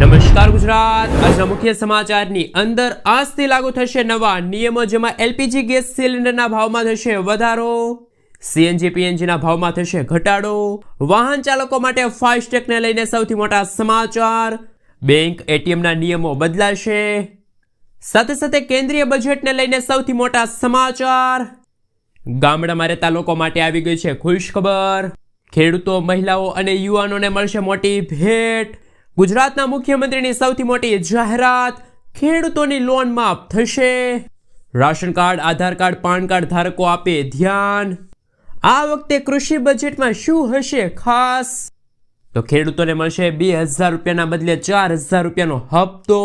નમસ્કાર ગુજરાત, આજના મુખ્ય સમાચારની અંદર આજથી લાગુ થશે નવા નિયમો, જેમાં એલપીજી ગેસ સિલિન્ડરના ભાવમાં થશે વધારો, સીએનજી પીએનજીના ભાવમાં થશે ઘટાડો, વાહન ચાલકો માટે ફાસ્ટેગને લઈને સૌથી મોટા સમાચાર, બેંક એટીએમના નિયમો બદલાશે, સાથે સાથે કેન્દ્રીય બજેટને લઈને સૌથી મોટા સમાચાર, ગામડામાં રહેતા લોકો માટે આવી ગઈ છે ખુશખબર, ખેડૂતો, મહિલાઓ અને યુવાનોને મળશે મોટી ભેટ, ગુજરાતના મુખ્યમંત્રીની સૌથી મોટી જાહેરાત, ખેડૂતોની લોન માફ થશે, રાશન કાર્ડ, આધાર કાર્ડ, પાન કાર્ડ ધારકો આપે ધ્યાન, આ વખતે કૃષિ બજેટમાં શું હશે ખાસ? તો ખેડૂતોને મળશે 2000 રૂપિયાના બદલે 4000 રૂપિયાનો હપ્તો,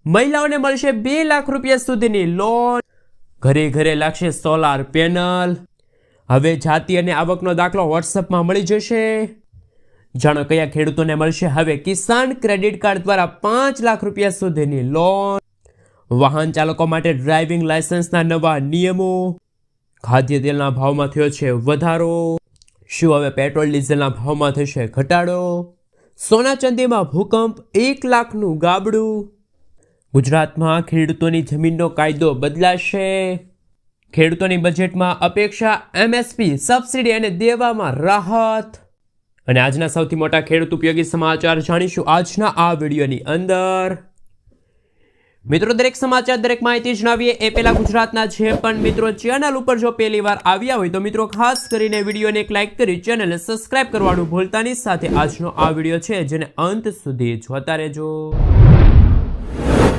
મહિલાઓને મળશે 2 લાખ રૂપિયા સુધીની લોન, ઘરે ઘરે લાગશે સોલાર પેનલ, હવે જાતિ અને આવકનો દાખલો વોટ્સઅપમાં મળી જશે. જાણો કયા ખેડૂતોને મળશે હવે કિસાન ક્રેડિટ કાર્ડ દ્વારા 5 લાખ રૂપિયા સુધીની લોન, વાહન ચાલકો માટે ડ્રાઇવિંગ લાયસન્સના નવા નિયમો, ખાદ્ય તેલના ભાવમાં થયો છે વધારો, શું હવે પેટ્રોલ ડીઝલના ભાવમાં થશે ઘટાડો, સોના ચાંદીમાં ભૂકંપ, 1 લાખનું ગાબડું, ગુજરાતમાં ખેડૂતોની જમીનનો કાયદો બદલાશે, ખેડૂતોની બજેટમાં અપેક્ષા એમએસપી સબસિડી અને દેવામાં રાહત. અને આજના સૌથી મોટા ખેડૂત ઉપયોગી સમાચાર જાણીશું આજના આ વિડીયોની અંદર. મિત્રો, દરેક સમાચાર, દરેક માહિતી જણાવીએ એ પહેલા ગુજરાતના જે પણ મિત્રો ચેનલ ઉપર જો પહેલી વાર આવ્યા હોય તો મિત્રો ખાસ કરીને વિડીયોને એક લાઇક કરી ચેનલને સબસ્ક્રાઇબ કરવાનું ભૂલતા નહીં. સાથે આજનો આ વિડીયો છે જેને અંત સુધી જોતા રહેજો.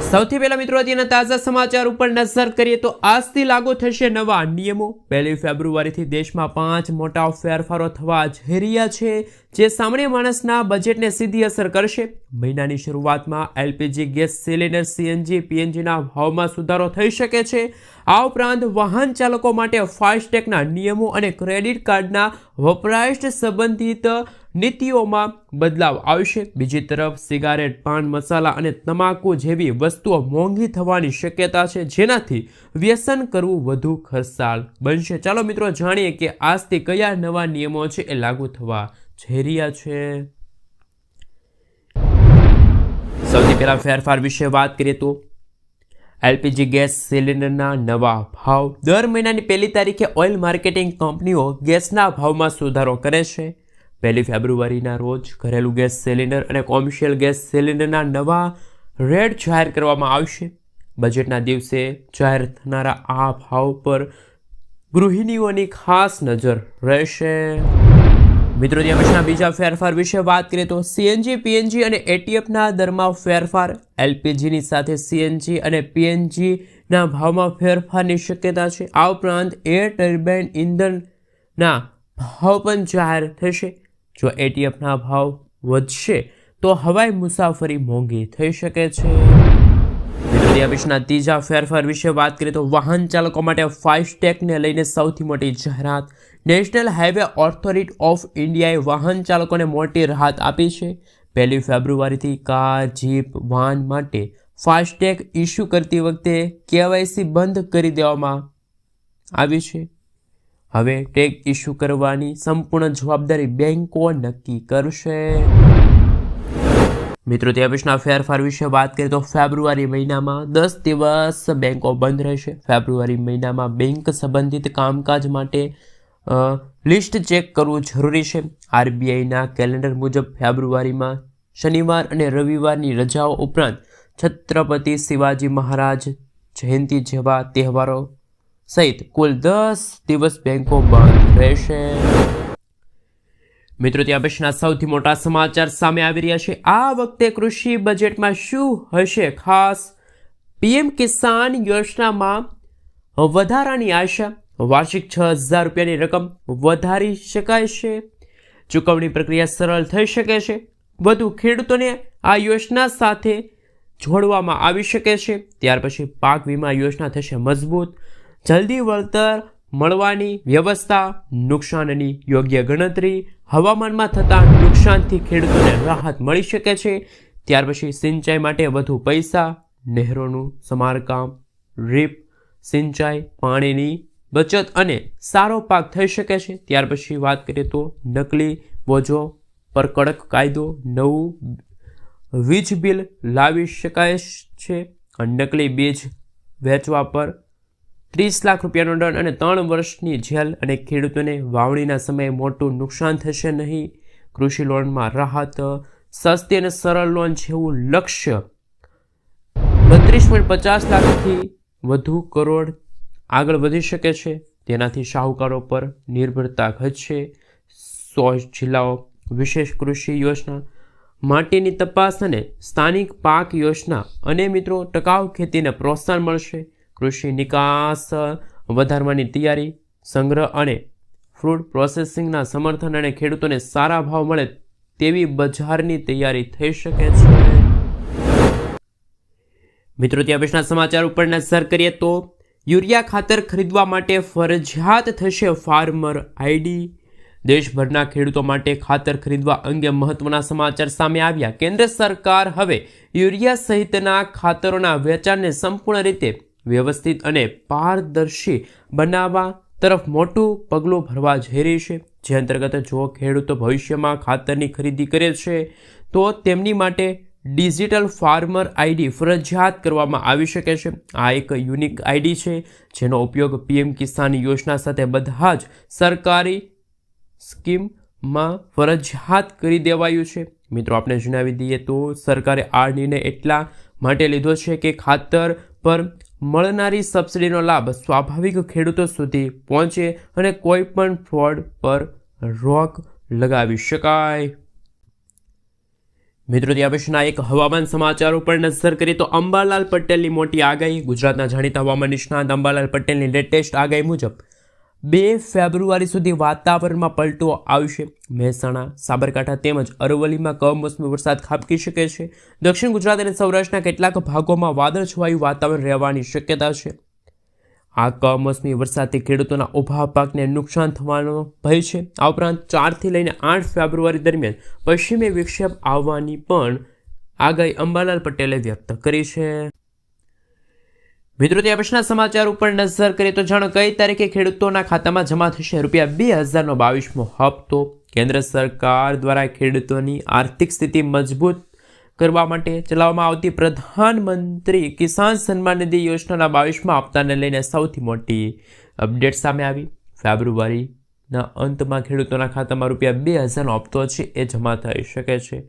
સૌથી પહેલા મિત્રો અત્યારના તાજા સમાચાર ઉપર નજર કરીએ તો આજથી લાગુ થશે નવા નિયમો. 1 ફેબ્રુઆરીથી દેશમાં 5 મોટા ફેરફારો થવા જઈ રહ્યા છે, જે સામાન્ય માણસના બજેટને સીધી અસર કરશે. મહિનાની શરૂઆતમાં એલપીજી ગેસ સિલિન્ડર, સીએનજી પીએનજીના ભાવમાં સુધારો થઈ શકે છે. આ ઉપરાંત વાહન ચાલકો માટે ફાસ્ટેગના નિયમો અને ક્રેડિટ કાર્ડના વપરાશ સંબંધિત નીતિઓમાં બદલાવ આવશે. બીજી તરફ સિગારેટ, પાન મસાલા અને તમાકુ જેવી વસ્તુઓ મોંઘી થવાની શક્યતા છે, જેનાથી વ્યસન કરવું વધુ ખર્ચાળ બનશે. ચાલો મિત્રો જાણીએ કે આજથી કયા નવા નિયમો છે એ લાગુ થવા જઈ રહ્યા છે. સૌથી પહેલા ફેરફાર વિશે વાત કરીએ તો એલપીજી ગેસ સિલિન્ડરના નવા ભાવ. દર મહિનાની 1 તારીખે ઓઇલ માર્કેટિંગ કંપનીઓ ગેસના ભાવમાં સુધારો કરે છે. 1 ફેબ્રુઆરીના રોજ ઘરેલું ગેસ સિલિન્ડર અને કોમર્શિયલ ગેસ સિલિન્ડરના નવા રેટ જાહેર કરવામાં આવશે. બજેટના દિવસે જાહેર થનારા આ ભાવ પર ગૃહિણીઓની ખાસ નજર રહેશે. મિત્રો, ત્યાં પછીના બીજા ફેરફાર વિશે વાત કરીએ તો સીએનજી પીએનજી અને એટીએફના દરમાં ફેરફાર. એલપીજીની સાથે સીએનજી અને પીએનજીના ભાવમાં ફેરફારની શક્યતા છે. આ ઉપરાંત એર ટર્બાઇન ઇંધણના ભાવ પણ જાહેર થશે. જો એટીએફના ભાવ વધશે તો હવાઈ મુસાફરી મોંઘી થઈ શકે છે. ત્યાં પછીના ત્રીજા ફેરફાર વિશે વાત કરીએ તો વાહન ચાલકો માટે ફાસ્ટેગને લઈને સૌથી મોટી જાહેરાત. નેશનલ હાઈવે ઓથોરિટી ઓફ ઇન્ડિયાએ વાહન ચાલકોને મોટી રાહત આપી છે. 1 ફેબ્રુઆરીથી કાર, જીપ, વાહન માટે ફાસ્ટેગ ઇસ્યુ કરતી વખતે કેવાયસી બંધ કરી દેવામાં આવી છે. હવે ટેગ ઇસ્યુ કરવાની સંપૂર્ણ જવાબદારી બેંકો નક્કી કરશે. મિત્રો, ત્યાં પછીના ફેરફાર વિશે વાત કરીએ તો ફેબ્રુઆરી મહિનામાં 10 દિવસ બેંકો બંધ રહેશે. ફેબ્રુઆરી મહિનામાં બેંક સંબંધિત કામકાજ માટે લિસ્ટ ચેક કરવું જરૂરી છે. આરબીઆઈના કેલેન્ડર મુજબ ફેબ્રુઆરીમાં શનિવાર અને રવિવારની રજાઓ ઉપરાંત છત્રપતિ શિવાજી મહારાજ જયંતિ જેવા તહેવારો સહિત કુલ 10 દિવસ બેંકો બંધ રહેશે. મિત્રો, ત્યાં પછીના સૌથી મોટા સમાચાર સામે આવી રહ્યા છે. આ વખતે કૃષિ બજેટમાં શું હશે ખાસ? પીએમ કિસાન યોજનામાં વધારાની આશા. વાર્ષિક 6000 રૂપિયાની રકમ વધારી શકાય છે. ચૂકવણી પ્રક્રિયા સરળ થઈ શકે છે. વધુ ખેડૂતોને આ યોજના સાથે જોડવામાં આવી શકે છે. ત્યાર પછી પાક વીમા યોજના થશે મજબૂત. જલ્દી વળતર મળવાની વ્યવસ્થા. નુકસાનની યોગ્ય ગણતરી. હવામાનમાં થતા નુકસાનથી ખેડૂતોને રાહત મળી શકે છે. ત્યાર પછી સિંચાઈ માટે વધુ પૈસા. નહેરોનું સમારકામ, ડ્રીપ સિંચાઈ, પાણીની બચત અને સારો પાક થઈ શકે છે. ત્યાર પછી વાત કરીએ તો નકલી બોજો પર કડક કાયદો. નવું વીજ બિલ લાવી શકાય છે. નકલી બીજ વેચવા પર 30 લાખ રૂપિયાનો દંડ અને 3 વર્ષની જેલ અને ખેડૂતોને વાવણીના સમયે મોટું નુકસાન થશે નહીં. કૃષિ લોનમાં રાહત, સસ્તી અને સરળ લોન જેવું લક્ષ્ય 32.50 લાખથી વધુ કરોડ આગળ વધી શકે છે. તેનાથી શાહુકારો પર નિર્ભરતા ઘટશે. 100 જિલ્લાઓ વિશેષ કૃષિ યોજના, માટીની તપાસ અને સ્થાનિક પાક યોજના અને મિત્રો ટકાઉ ખેતીને પ્રોત્સાહન મળશે. કૃષિ નિકાસ વધારવાની તૈયારી, સંગ્રહ અને ફૂડ પ્રોસેસિંગના સમર્થન અને ખેડૂતોને સારા ભાવ મળે તેવી બજારની તૈયારી થઈ શકે છે. મિત્રો ત્યાં પછીના સમાચાર ઉપર નજર કરીએ તો યુરિયા ખાતર ખરીદવા માટે ફરજિયાત થશે ફાર્મર આઈડી. દેશભરના ખેડૂતો માટે ખાતર ખરીદવા અંગે મહત્વના સમાચાર સામે આવ્યા. કેન્દ્ર સરકાર હવે યુરિયા સહિતના ખાતરોના વેચાણને સંપૂર્ણ રીતે વ્યવસ્થિત અને પારદર્શી બનાવવા તરફ મોટું પગલું ભરવા જઈ રહી છે. જે અંતર્ગત જો ખેડૂતો ભવિષ્યમાં ખાતરની ખરીદી કરે છે તો તેમની માટે ડિજિટલ ફાર્મર આઈડી ફરજિયાત કરવામાં આવી શકે છે. આ એક યુનિક આઈડી છે જેનો ઉપયોગ પીએમ કિસાન યોજના સાથે બધા જ સરકારી સ્કીમમાં ફરજિયાત કરી દેવાયું છે. મિત્રો આપણે જણાવી દઈએ તો સરકારે આ નિર્ણય એટલા માટે લીધો છે કે ખાતર પર મળનારી સબસિડીનો લાભ સ્વાભાવિક ખેડૂતો સુધી પહોંચે અને કોઈ પણ ફ્રોડ પર રોક લગાવી શકાય. મિત્રો ત્યાં પછીના એક હવામાન સમાચાર ઉપર નજર કરીએ તો અંબાલાલ પટેલની મોટી આગાહી. ગુજરાતના જાણીતા હવામાન નિષ્ણાત અંબાલાલ પટેલની લેટેસ્ટ આગાહી મુજબ 2 ફેબ્રુઆરી સુધી વાતાવરણમાં પલટો આવશે. મહેસાણા, સાબરકાંઠા તેમજ અરવલ્લીમાં કમોસમી વરસાદ ખાબકી શકે છે. દક્ષિણ ગુજરાત અને સૌરાષ્ટ્રના કેટલાક ભાગોમાં વાદળછવાયું વાતાવરણ રહેવાની શક્યતા છે. આ કમોસમી વરસાદથી ખેડૂતોના ઊભા પાકને નુકસાન થવાનો ભય છે. આ ઉપરાંત 4 થી લઈને 8 ફેબ્રુઆરી દરમિયાન પશ્ચિમી વિક્ષેપ આવવાની પણ આગાહી અંબાલાલ પટેલે વ્યક્ત કરી છે. મિત્રો ત્યાં પછીના સમાચાર ઉપર નજર કરીએ તો જાણો કઈ તારીખે ખેડૂતોના ખાતામાં જમા થશે ₹2022મો હપ્તો. કેન્દ્ર સરકાર દ્વારા ખેડૂતોની આર્થિક સ્થિતિ મજબૂત કરવા માટે ચલાવવામાં આવતી પ્રધાનમંત્રી કિસાન સન્માન નિધિ યોજનાના 22મા હપ્તાને લઈને સૌથી મોટી અપડેટ સામે આવી. ફેબ્રુઆરીના અંતમાં ખેડૂતોના ખાતામાં ₹2000નો હપ્તો છે એ જમા થઈ શકે છે.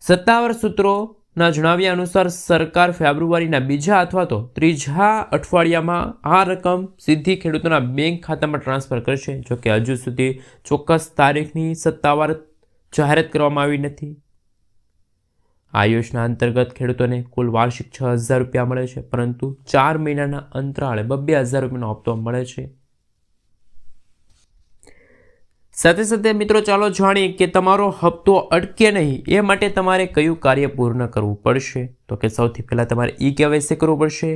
સત્તાવાર સૂત્રોના જણાવ્યા અનુસાર સરકાર ફેબ્રુઆરીના બીજા અથવા તો ત્રીજા અઠવાડિયામાં આ રકમ સીધી ખેડૂતોના બેંક ખાતામાં ટ્રાન્સફર કરશે. જોકે હજુ સુધી ચોક્કસ તારીખની સત્તાવાર જાહેરાત કરવામાં આવી નથી. આ યોજના અંતર્ગત ખેડૂતોને કુલ વાર્ષિક ₹6000 મળે છે, પરંતુ 4 મહિનાના અંતરાળે ₹2000નો હપ્તો મળે છે. સાથે સાથે મિત્રો ચાલો જાણીએ કે તમારો હપ્તો અટકે નહીં એ માટે તમારે કયું કાર્ય પૂર્ણ કરવું પડશે. તો કે સૌથી પહેલાં તમારે ઈ-કેવાયસી કરવું પડશે.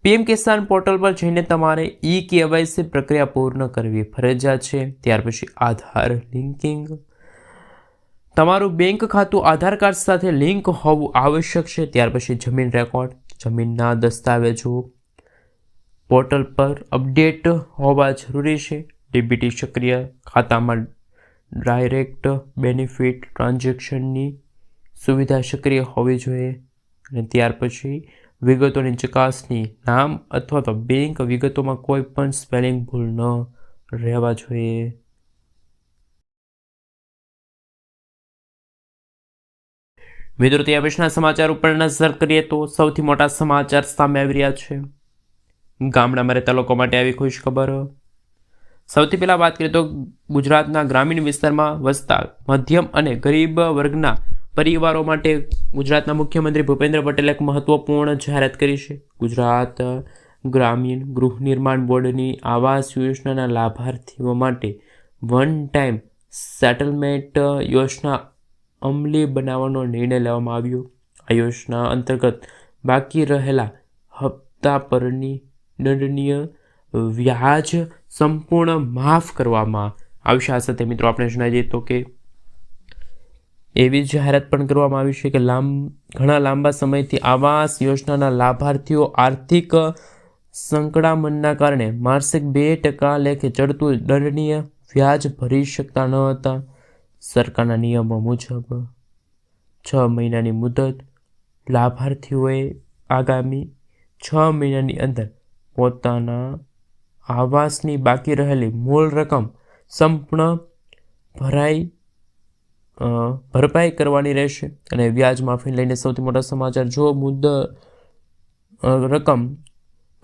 પીએમ કિસાન પોર્ટલ પર જઈને તમારે ઈ-કેવાયસી પ્રક્રિયા પૂર્ણ કરવી ફરજિયાત છે. ત્યાર પછી આધાર લિંકિંગ. તમારું બેંક ખાતું આધાર કાર્ડ સાથે લિંક હોવું આવશ્યક છે. ત્યાર પછી જમીન રેકોર્ડ, જમીનના દસ્તાવેજો પોર્ટલ પર અપડેટ હોવા જરૂરી છે. ડીબીટી સક્રિય, ખાતામાં ડાયરેક્ટ બેનિફિટ ટ્રાન્ઝેક્શનની સુવિધા સક્રિય હોવી જોઈએ. અને ત્યાર પછી વિગતોની ચકાસણી, નામ અથવા તો બેંક વિગતોમાં કોઈ પણ સ્પેલિંગ ભૂલ ન રહેવા જોઈએ. મિત્રો ત્યાં પછીના સમાચાર ઉપર નજર કરીએ તો સૌથી મોટા સમાચાર સામે આવી રહ્યા છે. ગામડામાં રહેતા લોકો માટે આવી ખુશ ખબર. સૌથી પહેલાં વાત કરીએ તો ગુજરાતના ગ્રામીણ વિસ્તારમાં વસતા મધ્યમ અને ગરીબ વર્ગના પરિવારો માટે ગુજરાતના મુખ્યમંત્રી ભૂપેન્દ્ર પટેલે એક મહત્વપૂર્ણ જાહેરાત કરી છે. ગુજરાત ગ્રામીણ ગૃહ નિર્માણ બોર્ડની આવાસ યોજનાના લાભાર્થીઓ માટે વન ટાઈમ સેટલમેન્ટ યોજના અમલી બનાવવાનો નિર્ણય લેવામાં આવ્યો. આ યોજના અંતર્ગત બાકી રહેલા હપ્તા પરની દંડનીય વ્યાજ સંપૂર્ણ માફ કરવામાં આવશે. આ સાથે મિત્રો આપણે જણાવી દઈએ તો કે એવી જાહેરાત પણ કરવામાં આવી છે કે ઘણા લાંબા સમયથી આવાસ યોજનાના લાભાર્થીઓ આર્થિક સંકળામણના કારણે માસિક 2% લેખે ચડતું દંડનીય વ્યાજ ભરી શકતા ન હતા. સરકારના નિયમો મુજબ 6 મહિનાની મુદત. લાભાર્થીઓએ આગામી 6 મહિનાની અંદર પોતાના આવાસની બાકી રહેલી મૂળ રકમ સંપૂર્ણ ભરપાઈ કરવાની રહેશે. અને વ્યાજ માફી લઈને સૌથી મોટા સમાચાર, જો મુદ્દત રકમ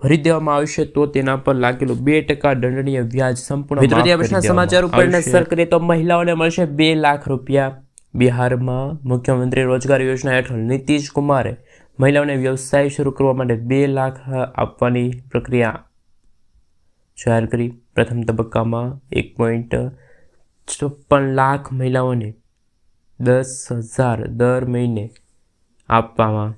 ભરી દેવામાં આવશે તો તેના પર લાગેલું 2% દંડનીય વ્યાજ સંપૂર્ણ. મિત્રો, ત્યાર સમાચાર ઉપર નજર કરીએ તો મહિલાઓને મળશે 2 લાખ રૂપિયા. બિહારમાં મુખ્યમંત્રી રોજગાર યોજના હેઠળ નીતિશ કુમારે મહિલાઓને વ્યવસાય શરૂ કરવા માટે 2 લાખ આપવાની પ્રક્રિયા જાહેર કરી. પ્રથમ તબક્કામાં 1.56 લાખ મહિલાઓને 10,000 દર મહિને આપવામાં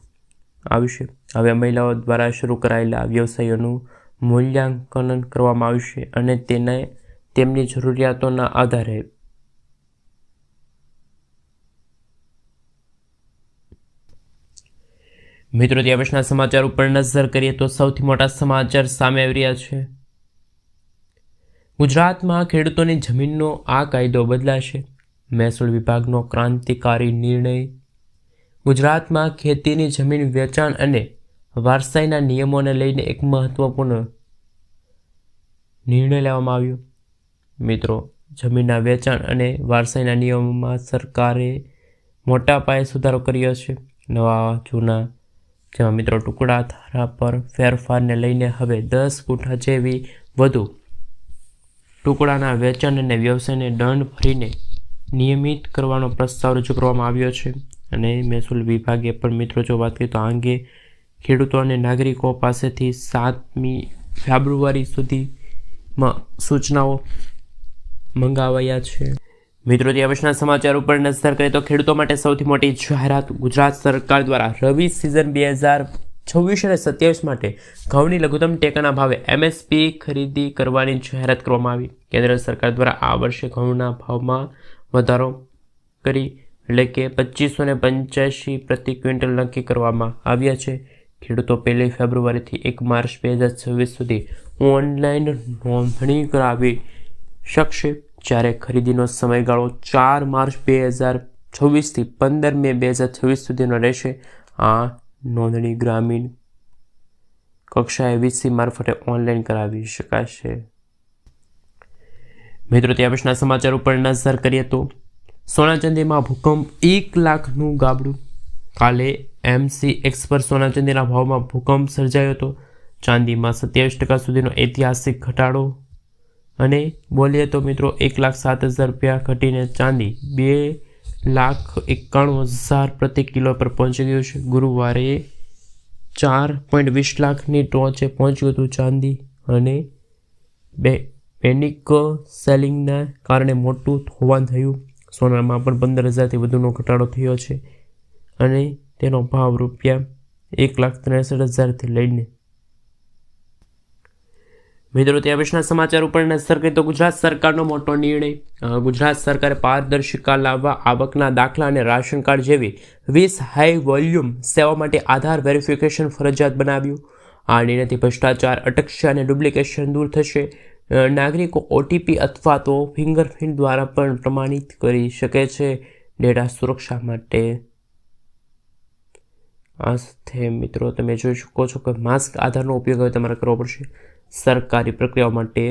આવશે. હવે મહિલાઓ દ્વારા શરૂ કરાયેલા વ્યવસાયોનું મૂલ્યાંકન કરવામાં આવશે અને તેને તેમની જરૂરિયાતોના આધારે મિત્રો, ત્યાં પછીના સમાચાર ઉપર નજર કરીએ તો સૌથી મોટા સમાચાર સામે આવી રહ્યા છે. ગુજરાતમાં ખેડૂતોની જમીનનો આ કાયદો બદલાશે. મહેસૂલ વિભાગનો ક્રાંતિકારી નિર્ણય. ગુજરાતમાં ખેતીની જમીન વેચાણ અને વારસાઈના નિયમોને લઈને એક મહત્વપૂર્ણ નિર્ણય લેવામાં આવ્યો. મિત્રો, જમીનના વેચાણ અને વારસાઈના નિયમોમાં સરકારે મોટા પાયે સુધારો કર્યો છે. નવા જૂના જેમાં મિત્રો ટુકડા ધારા પર ફેરફારને લઈને હવે 10 ગુંઠા જેવી વધુ ટુકડાના વેચાણ અને વ્યવસાયને દંડ ભરીને નિયમિત કરવાનો પ્રસ્તાવ રજૂ કરવામાં આવ્યો છે. અને મહેસૂલ વિભાગે પણ મિત્રો જો વાત કરીએ તો આ અંગે ખેડૂતો અને નાગરિકો પાસેથી 7મી ફેબ્રુઆરી સુધીમાં સૂચનાઓ મંગાવાયા છે. મિત્રો, ત્યાં પછીના સમાચાર ઉપર નજર કરીએ તો ખેડૂતો માટે સૌથી મોટી જાહેરાત. ગુજરાત સરકાર દ્વારા રવિ સિઝન 2026 અને 27 માટે ઘઉંની લઘુત્તમ ટેકાના ભાવે MSP ખરીદી કરવાની જાહેરાત કરવામાં આવી. કેન્દ્ર સરકાર દ્વારા આ વર્ષે ઘઉંના ભાવમાં વધારો કરી એટલે કે 2585 પ્રતિ ક્વિન્ટલ નક્કી કરવામાં આવ્યા છે. ખેડૂતો 1 ફેબ્રુઆરીથી 1 માર્ચ 2026 સુધી ઓનલાઈન નોંધણી કરાવી શકશે, જ્યારે ખરીદીનો સમયગાળો 4 માર્ચ 2026થી 15 મે 2026 સુધીનો રહેશે. આ નોંધણી ગ્રામીણ કક્ષાએ VC મારફતે ઓનલાઈન કરાવી શકાશે. મિત્રો, ત્યાં પછીના સમાચાર ઉપર નજર કરીએ તો સોના ચાંદીમાં ભૂકંપ, 1 લાખનું ગાબડું. કાલે MCX પર સોના ચાંદીના ભાવમાં ભૂકંપ સર્જાયો હતો. ચાંદીમાં 27% સુધીનો ઐતિહાસિક ઘટાડો. અને બોલીએ તો મિત્રો 1,07,000 રૂપિયા ઘટીને ચાંદી 2,91,000 પ્રતિ કિલો પર પહોંચી ગયું છે. ગુરુવારે 4.20 લાખની ટોચે પહોંચ્યું હતું ચાંદી. અને પેનિક સેલિંગના કારણે મોટું ધોવાણ થયું. સોનામાં પણ 15,000થી વધુનો ઘટાડો થયો છે અને તેનો ભાવ રૂપિયા 1,63,000થી લઈને. મિત્રો, ત્યાં પછીના સમાચાર ઉપર નજર કરીએ તો ગુજરાત સરકારનો મોટો નિર્ણય. ગુજરાત સરકારે પારદર્શિતા લાવવા આવકના દાખલા અને રાશન કાર્ડ જેવી 20 હાઈ વોલ્યુમ સેવા માટે આધાર વેરિફિકેશન ફરજિયાત બનાવ્યું. આ નિર્ણયથી ભ્રષ્ટાચાર અટકશે અને ડુપ્લિકેશન દૂર થશે. નાગરિકો OTP અથવા તો ફિંગરપ્રિન્ટ દ્વારા પણ પ્રમાણિત કરી શકે છે. ડેટા સુરક્ષા માટે આ સાથે મિત્રો તમે જોઈ શકો છો કે માસ્ક આધારનો ઉપયોગ હવે તમારે કરવો પડશે. સરકારી પ્રક્રિયાઓ માટે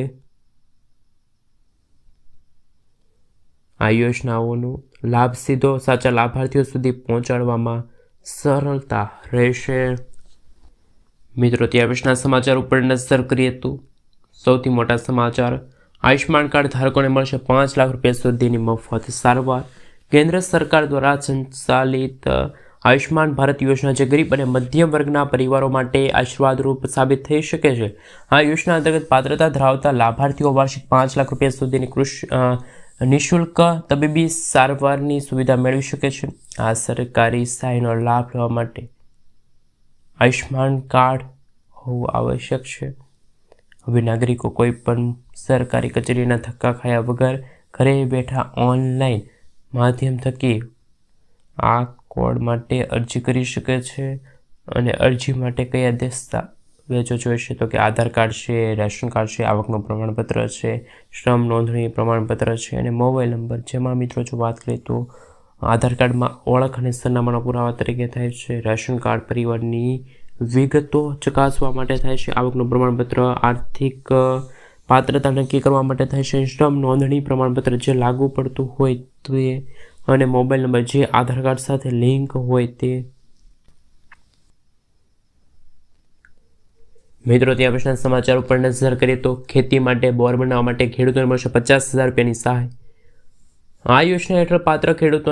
આ યોજનાઓનો લાભ સીધો સાચા લાભાર્થીઓ સુધી પહોંચાડવામાં સરળતા રહેશે. મિત્રો, ત્યાં પછીના સમાચાર ઉપર નજર કરીએ તો સૌથી મોટા સમાચાર. આયુષ્માન કાર્ડ ધારકોને મળશે 5 લાખ રૂપિયા સુધીની મફત સારવાર. કેન્દ્ર સરકાર દ્વારા સંચાલિત આયુષ્માન ભારત યોજના જે ગરીબ અને મધ્યમ વર્ગના પરિવારો માટે આશીર્વાદરૂપ સાબિત થઈ શકે છે. આ યોજના અંતર્ગત પાત્રતા ધરાવતા લાભાર્થીઓ વાર્ષિક 5 લાખ રૂપિયા સુધીની નિઃશુલ્ક તબીબી સારવારની સુવિધા મેળવી શકે છે. આ સરકારી સહાયનો લાભ લેવા માટે આયુષ્માન કાર્ડ હોવું આવશ્યક છે. હવે નાગરિકો કોઈ પણ સરકારી કચેરીના ધક્કા ખાયા વગર ઘરે બેઠા ઓનલાઈન માધ્યમ થકી આ કોડ માટે અરજી કરી શકે છે. અને અરજી માટે કયા દસ્તાવેજો જોઈશે તો કે આધાર કાર્ડ છે, રેશન કાર્ડ છે, આવકનું પ્રમાણપત્ર છે, શ્રમ નોંધણી પ્રમાણપત્ર છે અને મોબાઈલ નંબર. જેમાં મિત્રો જો વાત કરીએ તો આધાર કાર્ડમાં ઓળખ અને સરનામાના પુરાવા તરીકે થાય છે. રેશન કાર્ડ પરિવારની વિગતો ચકાસવા માટે થાય છે. આવકનું પ્રમાણપત્ર આર્થિક પાત્રતા નક્કી કરવા માટે થાય છે. શ્રમ નોંધણી પ્રમાણપત્ર જે લાગુ પડતું હોય તે, અને મોબાઈલ નંબર જે આધાર કાર્ડ સાથે લિંક હોય તે. મિત્રો, ત્યાં પછીના સમાચાર ઉપર નજર કરીએ તો ખેતી માટે બોર બનાવવા માટે ખેડૂતોને મળશે 50,000 રૂપિયાની સહાય. આ યોજના હેઠળ પાત્ર ખેડૂતો